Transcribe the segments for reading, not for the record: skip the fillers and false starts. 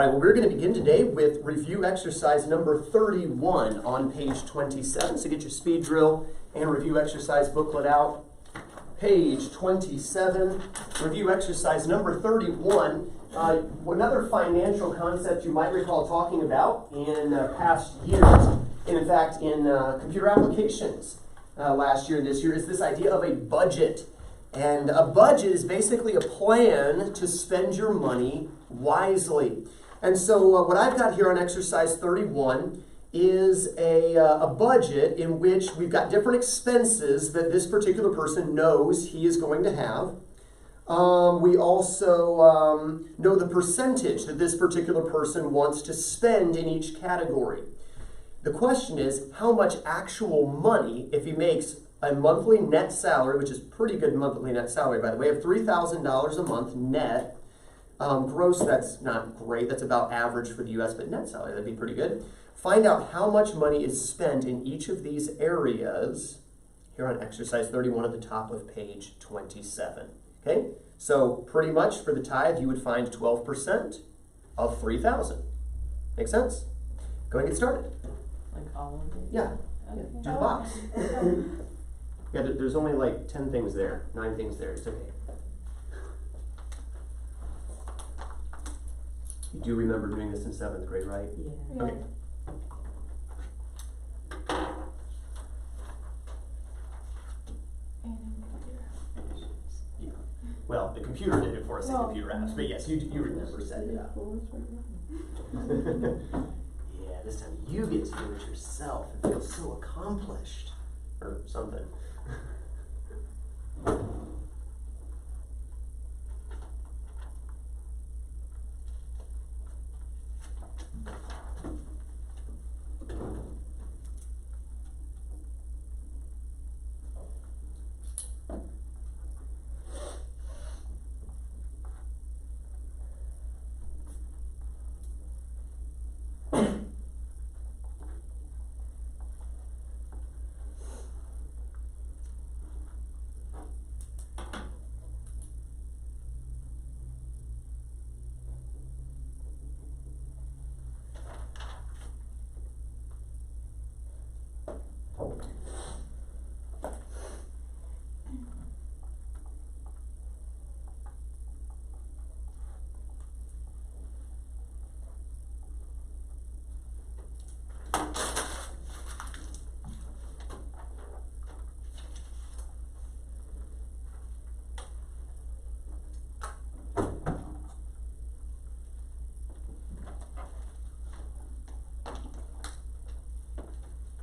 right, well, we're going to begin today with review exercise number 31 on page 27. So get your speed drill and review exercise booklet out. Page 27, review exercise number 31. Another financial concept you might recall talking about in past years, and in fact in computer applications last year and this year, is this idea of a budget. And a budget is basically a plan to spend your money wisely. And so what I've got here on exercise 31 is a budget in which we've got different expenses that this particular person knows he is going to have. We also know the percentage that this particular person wants to spend in each category. The question is, how much actual money, if he makes a monthly net salary, which is pretty good monthly net salary, by the way, of $3,000 a month net. Gross, that's not great. That's about average for the U.S., but net salary, that'd be pretty good. Find out how much money is spent in each of these areas here on exercise 31 at the top of page 27. Okay? So pretty much for the tithe, you would find 12% of 3,000. Make sense? Go ahead and get started. Like all of it? Yeah. Okay. Do the box. Yeah, there's only like 10 things there, 9 things there. It's okay. You do remember doing this in 7th grade, right? Yeah. Okay. Yeah. Well, the computer did it for us in computer apps, but yes, you remember setting it up. Yeah, this time you get to do it yourself and feel so accomplished. Or something.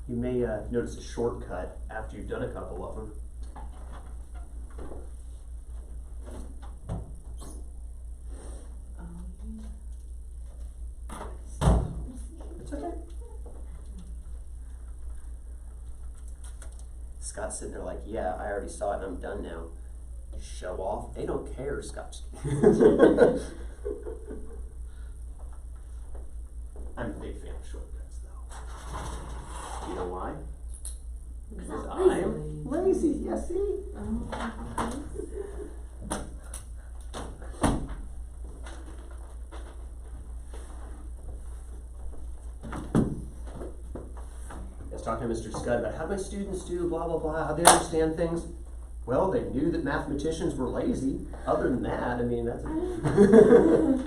You may notice a shortcut after you've done a couple of them. It's okay. Scott's sitting there like, yeah, I already saw it and I'm done now. Show off. They don't care, Scott. I'm a big fan of shortcuts, though. You know why? Because I'm lazy. Yes, see? I was talking to Mr. Scott about how my students do blah, blah, blah, how they understand things. Well, they knew that mathematicians were lazy. Other than that, I mean, that's it.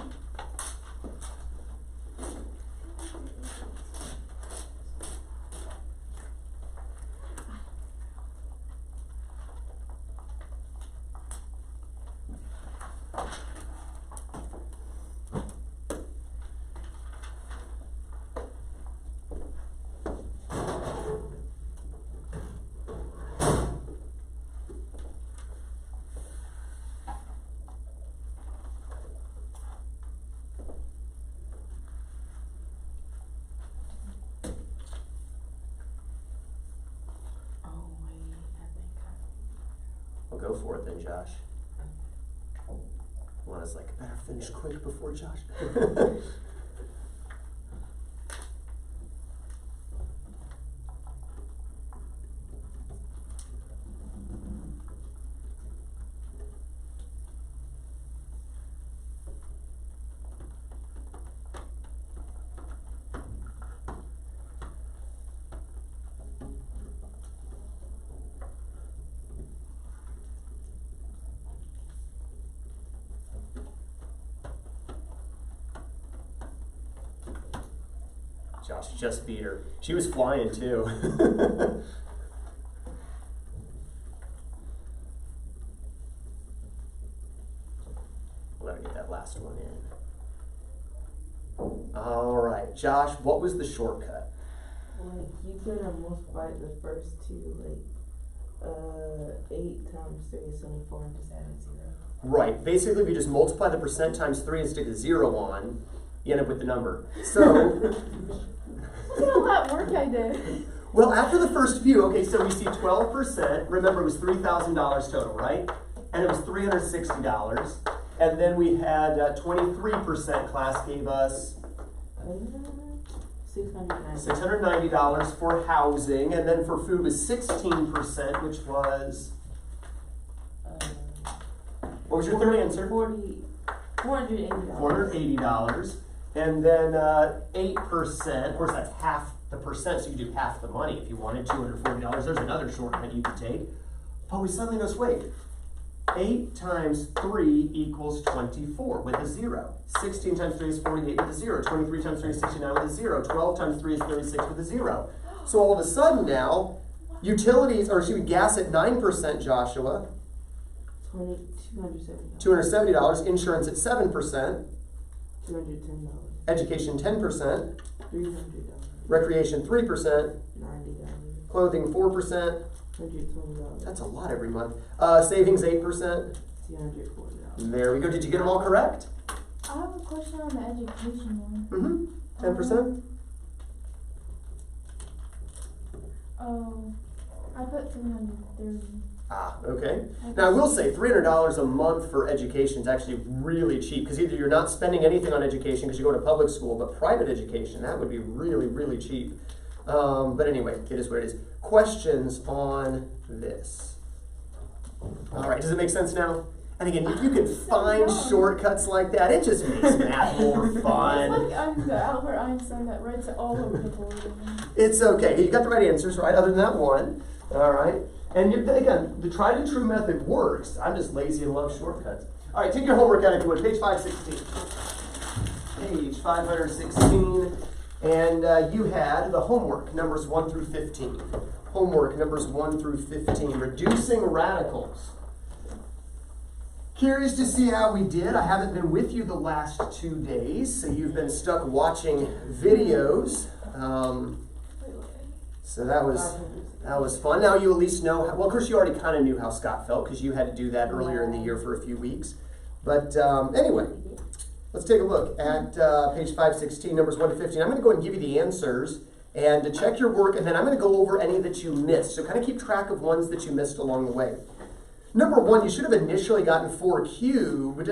Go for it then, Josh. Lana's like, better finish quick before Josh. Josh just beat her. She was flying too. Let me get that last one in. All right, Josh, what was the shortcut? Like, you could have multiplied the first two, like, 8 times 3 is 24 and just added 0. Right, basically if you just multiply the percent times 3 and stick a 0 on, you end up with the number. So, Look at all that work I did. well, after the first few, okay, so we see 12%, remember it was $3,000 total, right? And it was $360. And then we had 23% class gave us $690 for housing, and then for food was 16%, which was, what was your third answer? $480. $480. And then 8%, of course that's half the percent, so you do half the money if you wanted, $240. There's another shortcut you could take. But we suddenly notice, wait, 8 times 3 equals 24 with a 0. 16 times 3 is 48 with a 0. 23 times 3 is 69 with a 0. 12 times 3 is 36 with a 0. So all of a sudden now, utilities, or should we gas at 9%, Joshua? $270. Insurance at 7%. $210. Education 10%. $300. Recreation 3%. $90. Clothing 4%. $120. That's a lot every month. Savings 8%. $240. There we go. Did you get them all correct? I have a question on the education one. 10%. Oh, I put 330. Ah, okay. Now I will say $300 a month for education is actually really cheap, because either you're not spending anything on education because you go to public school, but private education, that would be really, really cheap. But anyway, it is what it is. Questions on this? All right, does it make sense now? And again, if you can find shortcuts like that, it just makes math more fun. It's like I'm the Albert Einstein that writes it all over the board. It's okay. You got the right answers, right? Other than that one. All right. And again, the tried and true method works. I'm just lazy and love shortcuts. All right, take your homework out if you would. Page 516. Page 516. And you had the homework, numbers 1 through 15. Homework, numbers 1 through 15. Reducing radicals. Curious to see how we did. I haven't been with you the last 2 days, so you've been stuck watching videos. So that was fun. Now you at least know, well, of course you already kind of knew how Scott felt because you had to do that earlier in the year for a few weeks. But anyway, let's take a look at page 516, numbers 1 to 15. I'm going to go ahead and give you the answers and to check your work, and then I'm going to go over any that you missed. So kind of keep track of ones that you missed along the way. Number 1, you should have initially gotten 4 cubed,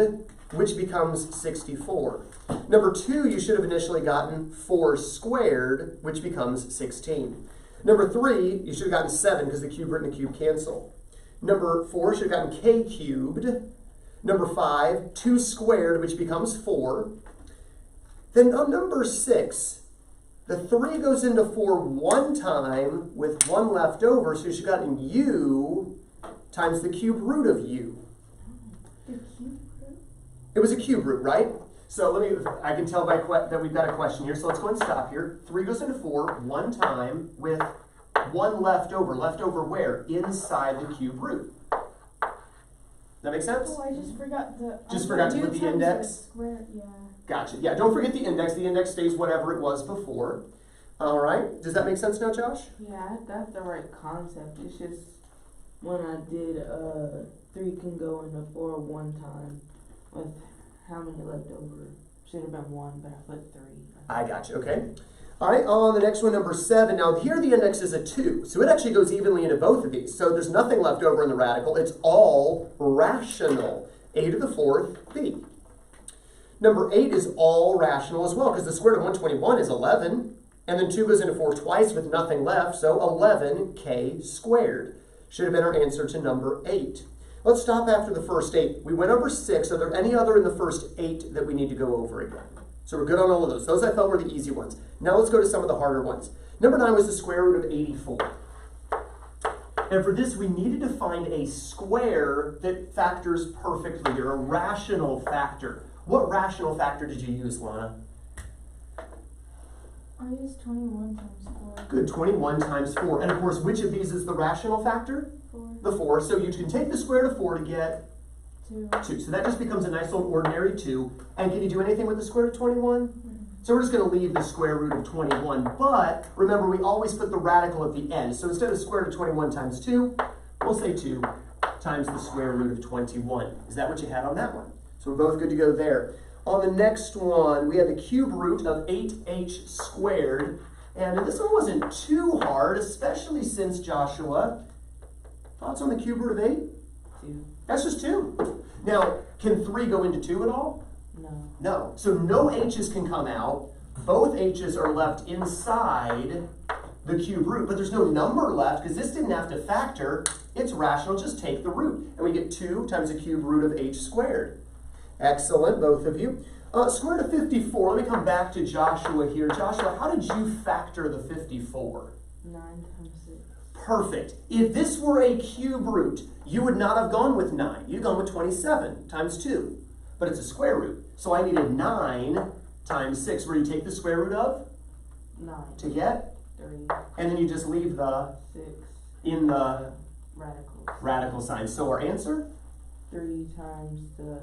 which becomes 64. Number 2, you should have initially gotten 4 squared, which becomes 16. Number 3, you should have gotten 7 because the cube root and the cube cancel. Number 4, you should have gotten k cubed. Number 5, 2 squared, which becomes 4. Then on number 6, the 3 goes into 4 one time with 1 left over, so you should have gotten u times the cube root of u. The cube root? It was a cube root, right? So I can tell that we've got a question here, so let's go and stop here. 3 goes into 4 one time with 1 left over. Left over where? Inside the cube root. That make sense? Oh, I just forgot the... Just forgot to put the index? Square, yeah. Gotcha. Yeah, don't forget the index. The index stays whatever it was before. All right. Does that make sense now, Josh? Yeah, I got the right concept. It's just when I did 3 can go into 4 one time with how many left over? Should have been 1, but I put 3. I got you. Okay. All right. On the next one, number 7. Now here the index is a 2, so it actually goes evenly into both of these. So there's nothing left over in the radical. It's all rational. A to the 4th b. Number 8 is all rational as well because the square root of 121 is 11, and then 2 goes into 4 twice with nothing left, so 11k squared. Should have been our answer to number 8. Let's stop after the first 8. We went over 6. Are there any other in the first 8 that we need to go over again? So we're good on all of those. Those I felt were the easy ones. Now let's go to some of the harder ones. Number 9 was the square root of 84. And for this, we needed to find a square that factors perfectly, or a rational factor. What rational factor did you use, Lana? I use 21 times 4. Good, 21 times 4. And of course, which of these is the rational factor? 4. The 4. So you can take the square root of 4 to get 2. 2. So that just becomes a nice old ordinary 2. And can you do anything with the square root of 21? So we're just going to leave the square root of 21. But remember, we always put the radical at the end. So instead of square root of 21 times 2, we'll say 2 times the square root of 21. Is that what you had on that one? So we're both good to go there. On the next one, we had the cube root of 8h squared. And this one wasn't too hard, especially since Joshua. Thoughts on the cube root of 8? 2. That's just 2. Now, can 3 go into 2 at all? No. No. So no h's can come out. Both h's are left inside the cube root, but there's no number left because this didn't have to factor. It's rational. Just take the root. And we get 2 times the cube root of h squared. Excellent, both of you. Square root of 54. Let me come back to Joshua here. Joshua, how did you factor the 54? 9 times 6. Perfect. If this were a cube root, you would not have gone with 9. You'd gone with 27 times 2. But it's a square root. So I needed 9 times 6. Where you take the square root of? 9. To get? 3. And then you just leave the 6. in the Radical sign. So our answer? 3 times the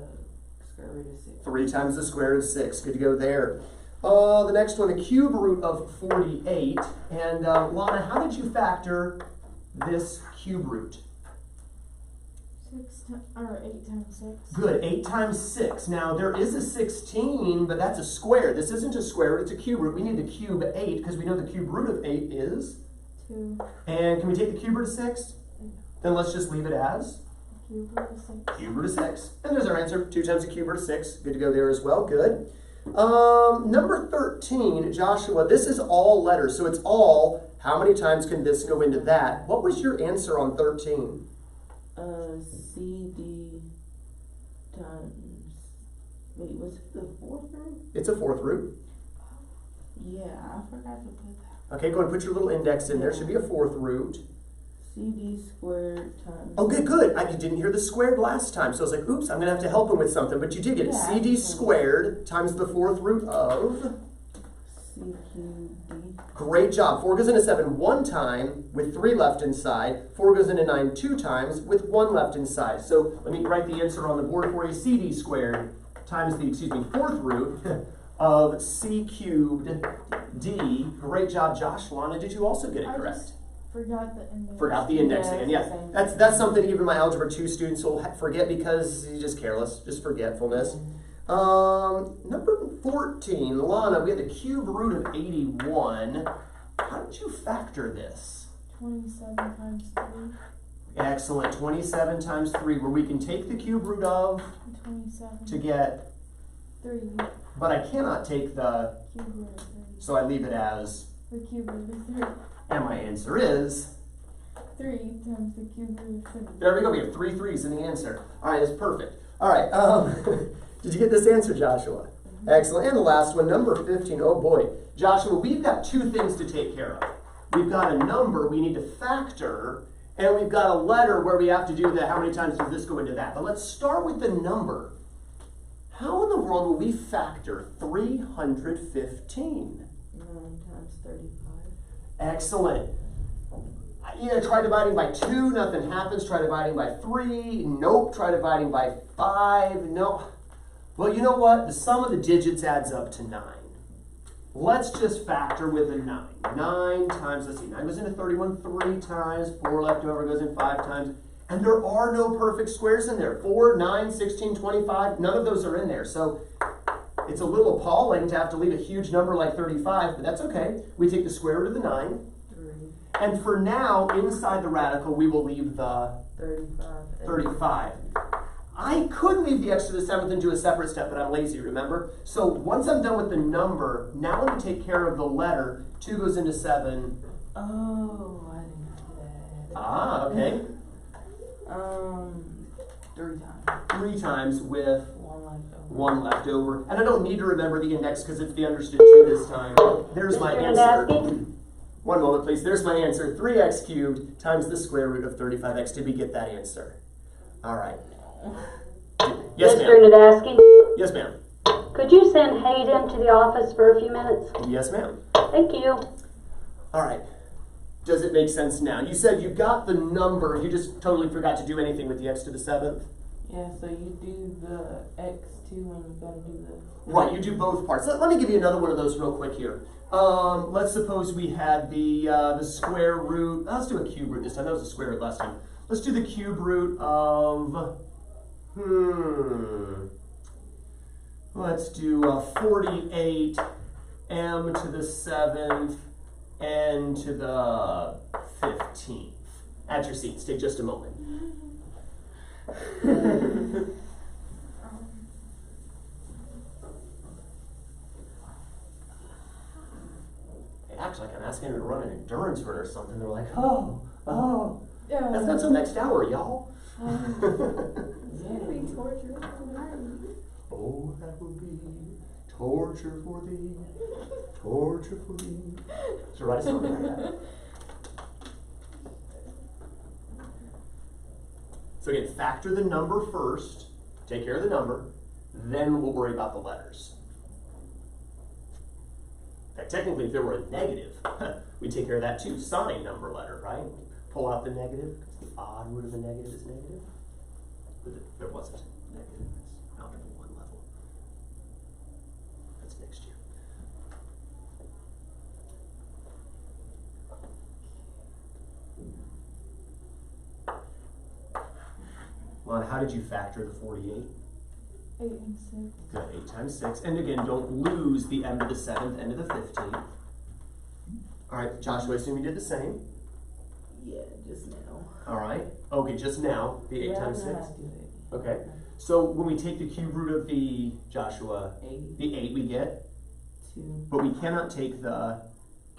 square root of 6. 3 times the square root of 6. Good to go there. The next one, the cube root of 48. And Lana, how did you factor this cube root? 8 times 6. Good, 8 times 6. Now, there is a 16, but that's a square. This isn't a square root, it's a cube root. We need to cube 8, because we know the cube root of 8 is? 2. And can we take the cube root of 6? No. Then let's just leave it as? Cube root of 6. Cube root of 6. And there's our answer, 2 times the cube root of 6. Good to go there as well, good. Number 13, Joshua, this is all letters, so it's all, how many times can this go into that? What was your answer on 13? CD times, wait, was it the 4th root? It's a 4th root. Yeah, I forgot to put that. Okay, go ahead and put your little index in there. Should be a 4th root. CD squared times... Okay, good. You didn't hear the squared last time, so I was like, oops, I'm going to have to help him with something. But you did get it. Yeah, CD squared times the 4th root of... CQD. Great job. 4 goes into 7 one time with 3 left inside. 4 goes into 9 2 times with 1 left inside. So let me write the answer on the board for you. CD squared times the, 4th root of C cubed D. Great job, Josh. Lana, did you also get it correct? I just forgot the index. Forgot the index again. Yeah, that's something even my Algebra 2 students will forget because you're just careless, just forgetfulness. Number 14, Lana, we had the cube root of 81. How did you factor this? 27 times 3. Excellent, 27 times 3, where we can take the cube root of 27. to get, 3. but I cannot take the, Cube root of 3. so I leave it as, The cube root of 3. and my answer is, 3 times the cube root of 3. there we go, we have 3 3s in the answer. All right, that's perfect. All right, did you get this answer, Joshua? Excellent. And the last one, number 15. Oh boy. Joshua, we've got 2 things to take care of. We've got a number we need to factor, and we've got a letter where we have to do the how many times does this go into that. But let's start with the number. How in the world will we factor 315? 9 times 35. Excellent. Try dividing by 2, nothing happens. Try dividing by 3, nope. Try dividing by 5, no. Well, you know what? The sum of the digits adds up to 9. Let's just factor with a 9. 9 times, let's see, 9 goes into 31 3 times, 4 left over goes in 5 times. And there are no perfect squares in there. 4, 9, 16, 25, none of those are in there. So it's a little appalling to have to leave a huge number like 35, but that's okay. We take the square root of the 9. 3. And for now, inside the radical, we will leave the 35. I could leave the x to the 7th and do a separate step, but I'm lazy, remember? So once I'm done with the number, now let me take care of the letter. 2 goes into 7. Oh, I didn't know that. Ah, okay. 3 times. 3 times with 1 left over. 1 left over. And I don't need to remember the index because it's the understood 2 this time. There's my answer. One moment, please. There's my answer. 3x cubed times the square root of 35x. Did we get that answer? All right. Yes, ma'am. Mr. Nadasky? Yes, ma'am. Could you send Hayden to the office for a few minutes? Yes, ma'am. Thank you. All right. Does it make sense now? You said you got the number, you just totally forgot to do anything with the x to the 7th? Yeah, so you do the x2 and you gotta do the... Right, you do both parts. Let me give you another one of those real quick here. Let's suppose we had the square root. Let's do a cube root this time. That was a square root last time. Let's do the cube root of, let's do 48 m to the 7th n to the 15th. At your seats, take just a moment. They act like I'm asking them to run an endurance run or something. They're like, oh, Yeah. that's not till next hour, y'all. It's gonna be torture. Oh, that will be torture for thee, torture for thee. So write a song like that. So again, factor the number first, take care of the number, then we'll worry about the letters. In fact, technically, if there were a negative, we'd take care of that too. Sign, number, letter, right? Pull out the negative, because the odd root of a negative is negative. But there wasn't negative, it's algebra 1 level. That's next year. Lon, how did you factor the 48? 8 and 6. Good, 8 times 6. And again, don't lose the m to the 7th, n to the 15th. All right, Joshua, I assume you did the same. Yeah, just now. All right. Okay, just now, the 8 Yeah, times I know 6. how to do it. Okay. So when we take the cube root of the, Joshua, 8, the 8 we get, 2, but we cannot take the,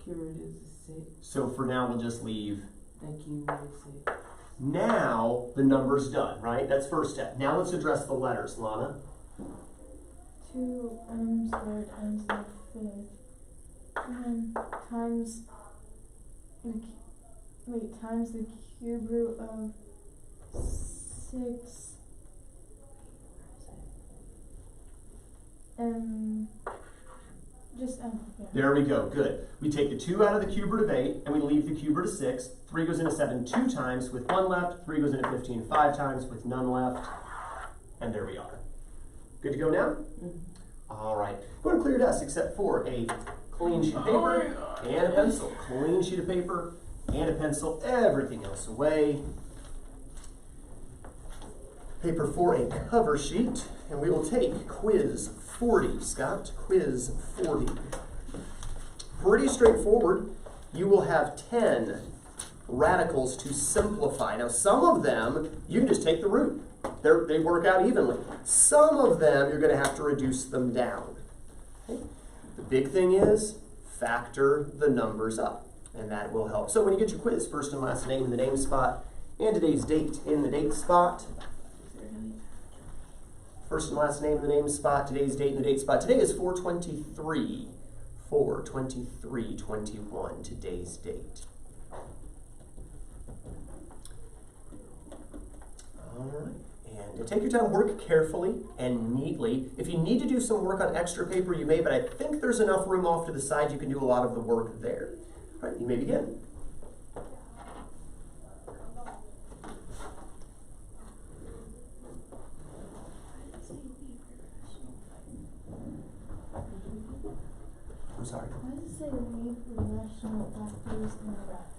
cube root is 6, so for now we'll just leave. and cube root is 6. Now the number's done, right? That's first step. Now let's address the letters, Lana. 2 m squared times the 5th. And then times times the cube root of 6 just yeah. There we go, good. We take the 2 out of the cube root of 8, and we leave the cube root of 6. 3 goes into 7 2 times with 1 left. 3 goes into 15 5 times with none left. And there we are. Good to go now? Mm-hmm. All right. Go and clear your desk except for a clean sheet of paper and a pencil. Clean sheet of paper and a pencil. Everything else away. Paper for a cover sheet. And we will take quiz 40. Scott, quiz 40. Pretty straightforward. You will have 10 radicals to simplify. Now, some of them, you can just take the root. They work out evenly. Some of them, you're going to have to reduce them down. Okay? The big thing is factor the numbers up, and that will help. So when you get your quiz, first and last name in the name spot, and today's date in the date spot. First and last name in the name spot, today's date in the date spot. Today is 4/23. 4/23/21, today's date. All right. And take your time, work carefully and neatly. If you need to do some work on extra paper, you may, but I think there's enough room off to the side. You can do a lot of the work there. All right, you may begin. I'm sorry. Why does it say leave rational factors in the bracket?